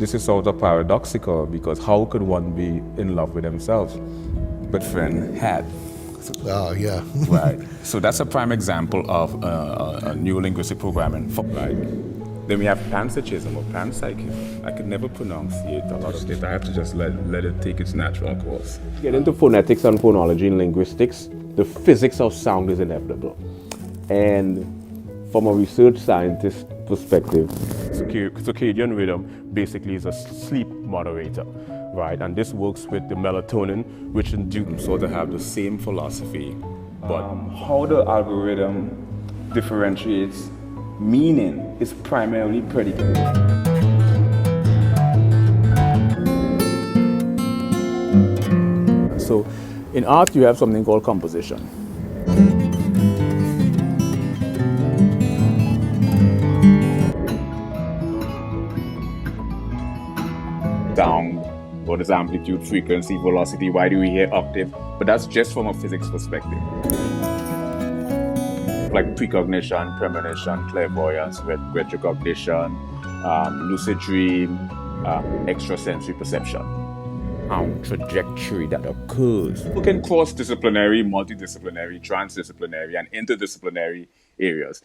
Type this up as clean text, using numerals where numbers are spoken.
This is sort of paradoxical, because how could one be in love with themselves? But friend had. Oh, yeah. Right. So that's a prime example of a new linguistic programming. Right. Then we have panpsychism or panpsychism. I could never pronunciate a lot of it. I have to just let it take its natural course. Get into phonetics and phonology in linguistics, the physics of sound is inevitable. And from a research scientist perspective, circadian rhythm basically is a sleep moderator, right? And this works with the melatonin, which induces. So they have the same philosophy, but how the algorithm differentiates meaning is primarily predicated. So in art, you have something called composition. Sound, what is amplitude, frequency, velocity, why do we hear octave? But that's just from a physics perspective. Like precognition, premonition, clairvoyance, retrocognition, lucid dream, extrasensory perception. trajectory that occurs. We can cross disciplinary, multidisciplinary, transdisciplinary, and interdisciplinary areas.